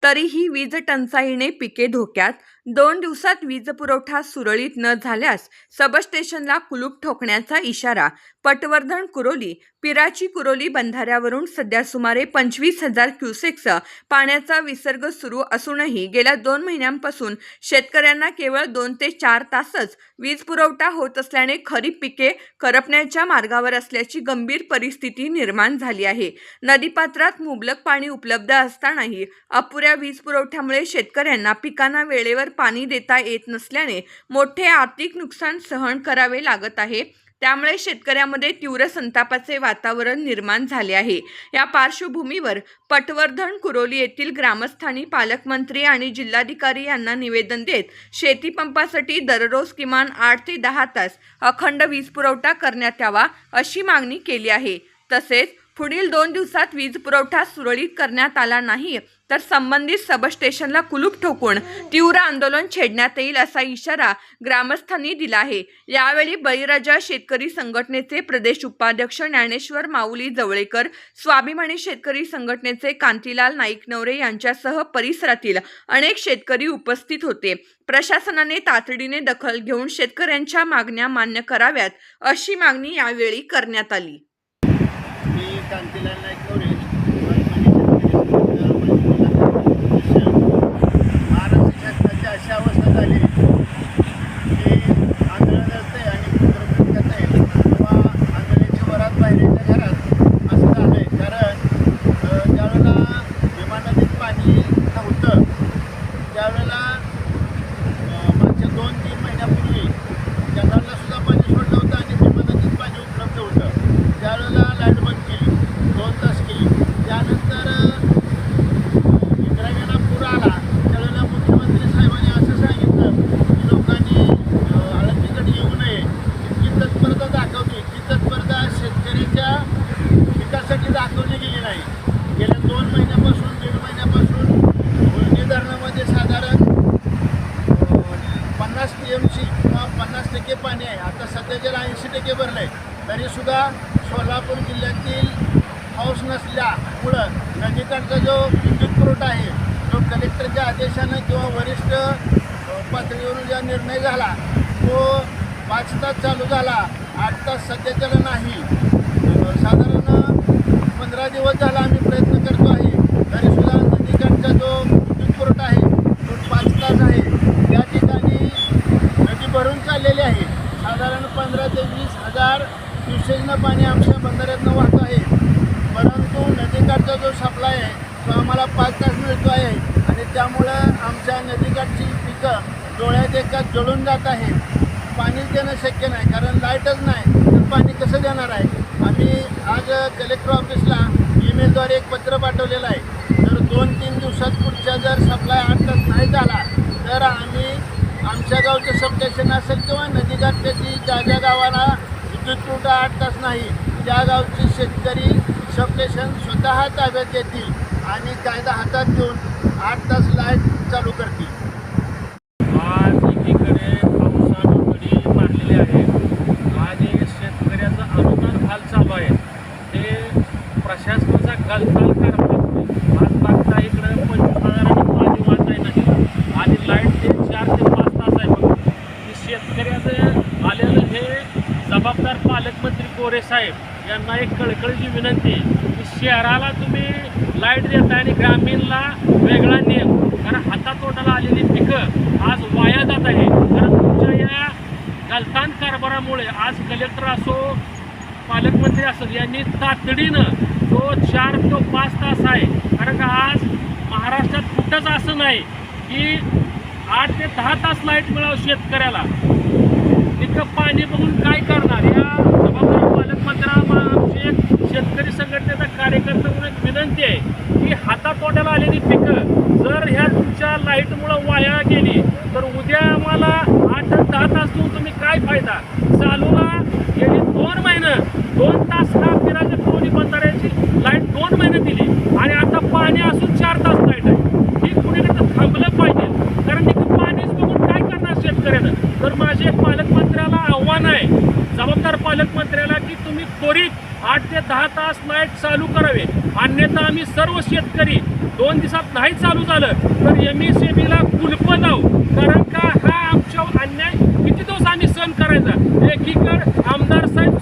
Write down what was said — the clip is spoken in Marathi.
तरीही वीज टंचाईने पिके धोक्यात. 2 दिवसात वीज पुरवठा सुरळीत न झाल्यास सबस्टेशनला कुलूप ठोकण्याचा इशारा. पटवर्धन कुरोली. पिराची कुरोली बंधाऱ्यावरून सध्या सुमारे 25,000 क्युसेक्स पाण्याचा विसर्ग सुरू असूनही गेल्या 2 महिन्यांपासून शेतकऱ्यांना केवळ 2 ते 4 तासच वीज पुरवठा होत असल्याने खरीप पिके करपण्याच्या मार्गावर असल्याची गंभीर परिस्थिती निर्माण झाली आहे. नदीपात्रात मुबलक पाणी उपलब्ध असतानाही अपुऱ्या वीज पुरवठ्यामुळे शेतकऱ्यांना पिकांना वेळेवर पाणी देता येत नसल्याने मोठे आर्थिक नुकसान सहन करावे लागत आहे. त्यामुळे शेतकऱ्यांमध्ये तीव्र संतापाचे वातावरण निर्माण झाले आहे. या पार्श्वभूमीवर पटवर्धन कुरोली येथील ग्रामस्थांनी पालकमंत्री आणि जिल्हाधिकारी यांना निवेदन देत शेतीपंपासाठी दररोज किमान 8 ते 10 तास अखंड वीज पुरवठा करण्यात यावा अशी मागणी केली आहे. तसेच पुढील 2 दिवसात वीज पुरवठा सुरळीत करण्यात आला नाही तर संबंधित सबस्टेशनला कुलूप ठोकून तीव्र आंदोलन छेडण्यात येईल असा इशारा ग्रामस्थांनी दिला आहे. यावेळी बळीराजा शेतकरी संघटनेचे प्रदेश उपाध्यक्ष ज्ञानेश्वर माऊली जवळेकर, स्वाभिमानी शेतकरी संघटनेचे कांतीलाल नाईक-नवरे यांच्यासह परिसरातील अनेक शेतकरी उपस्थित होते. प्रशासनाने तातडीने दखल घेऊन शेतकऱ्यांच्या मागण्या मान्य कराव्यात अशी मागणी यावेळी करण्यात आली. कांतीलाल नाईक-नवरे महाराष्ट्र शासनाची अशी अवस्था झाली की आंदोलन असते आणि कुत्रपीठ करता येईल किंवा आंदोलनाची वरात बाहेरच्या घरात असं झालं आहे. कारण ज्यावेळेला भीमा नदीत पाणी नव्हतं त्यावेळेला मागच्या 2-3 महिन्यापूर्वी जनावरांना सुद्धा पाणी सोडलं होतं आणि भीमा नदीत पाणी उपलब्ध होतं. त्यावेळेला लाईट बंद केली, 2 तास केली. त्यानंतर इंद्रायणीला पूर आला त्यावेळेला मुख्यमंत्री साहेबांनी असं सांगितलं की लोकांनी आळंदीकडे येऊ नये. इतकी तत्परता दाखवली. ती तत्परता शेतकऱ्याच्या पिकासाठी दाखवली गेली नाही. गेल्या 2 महिन्यापासून 1.5 महिन्यापासून उलटी धरणामध्ये साधारण 50 TMC किंवा 50% पाणी आहे. आता सध्याच्याला 80% भरलं आहे. तरीसुद्धा सोलापूर जिल्ह्यातील पाऊस नसल्यामुळं नदीकाठचा जो विद्युत पुरवठा आहे तो कलेक्टरच्या आदेशानं किंवा वरिष्ठ पातळीवरून जो निर्णय झाला तो 5 तास चालू झाला, 8 तास सध्याच्याला नाही. साधारण 15 दिवस झाला आम्ही प्रयत्न करतो आहे. तरीसुद्धा नदीकाठचा जो विद्युत पुरवठा आहे तो 5 तास आहे. त्या ठिकाणी नदी भरून चाललेली आहे. साधारण 15 ते 20 हजार क्युसेकनं पाणी आमच्या बंधाऱ्यातनं वाहत आहे. परंतु नदीकाठचा जो सप्लाय आहे तो आम्हाला 5 तास मिळतो आहे आणि त्यामुळं आमच्या नदीकाठची पिकं डोळ्यात एकाच जळून जात आहे. पाणीच देणं शक्य नाही कारण लाईटच नाही तर पाणी कसं देणार आहे. आम्ही आज कलेक्टर ऑफिसला ईमेलद्वारे एक पत्र पाठवलेलं आहे. जर 2-3 दिवसात पुढच्या जर सप्लाय 8 तास नाही झाला तर आम्ही आमच्या गावचं सबस्टेशन असेल किंवा नदीकाठची ज्या गावाला विद्युत पुरवठा 8 तास नाही त्या गावचे शेतकरी सबस्टेशन स्वतः ताब्यात घेतील आणि कायदा हातात घेऊन 8 तास लाईट चालू करतील. आज एकीकडे पावसानं बडी मारलेली आहे आणि शेतकऱ्याचं अनुदान हाल चालू आहे. ते प्रशासनाचा गलताल कारभार. आज बघता इकडं 25,000 पाणी वाहत आहे नदीला आणि लाईट ते 4 ते 5 तास आहे. बघा शेतकऱ्याचं आलेलं हे जबाबदार पालकमंत्री गोरे साहेब यांना एक कळकळीची विनंती की शहराला तुम्ही लाईट देताय आणि ग्रामीणला वेगळा नियम. कारण हातातोटाला आलेली पिकं आज वाया जात आहे. कारण तुमच्या या गलतान कारभारामुळे आज कलेक्टर असो पालकमंत्री असो यांनी तातडीनं जो 4 ते 5 तास आहे. कारण का आज महाराष्ट्रात कुठंच असं नाही की 8 ते 10 तास लाईट मिळावं शेतकऱ्याला. इतकं पाणी बघून काय करणार. या जबाबदार पालकमंत्र्यांना आमचे शेतकरी संघटनेचा कार्यकर्ता म्हणून एक विनंती आहे की हातातोट्याला आलेली पिकं जर ह्या तुमच्या लाईटमुळं वाया गेली तर उद्या आम्हाला 8 ते 10 तास देऊन तुम्ही काय फायदा. चालूला गेली 2 महिने 2 तास हा पिराच्या कोणी बंधाऱ्याची लाईट 2 महिने दिली आणि आता पाणी असून 4 तास लाईट आहे. ही कुणीकडे थांबलं पाहिजे कारण इथं पाणीच बघून काय करणार शेतकऱ्यानं. तर माझे पालकमंत्र्याला आव्हान आहे जबाबदार पालकमंत्र्याला की तुम्ही त्वरित 8 ते 10 तास लाईट चालू करावे अन्यथा आम्ही सर्व शेतकरी 2 दिवसात नाही चालू झालं तर MSMEला कुलप लावू. कारण का हा आमच्या अन्याय किती दिवस आम्ही सहन करायचा. एकीकडे आमदार साहेब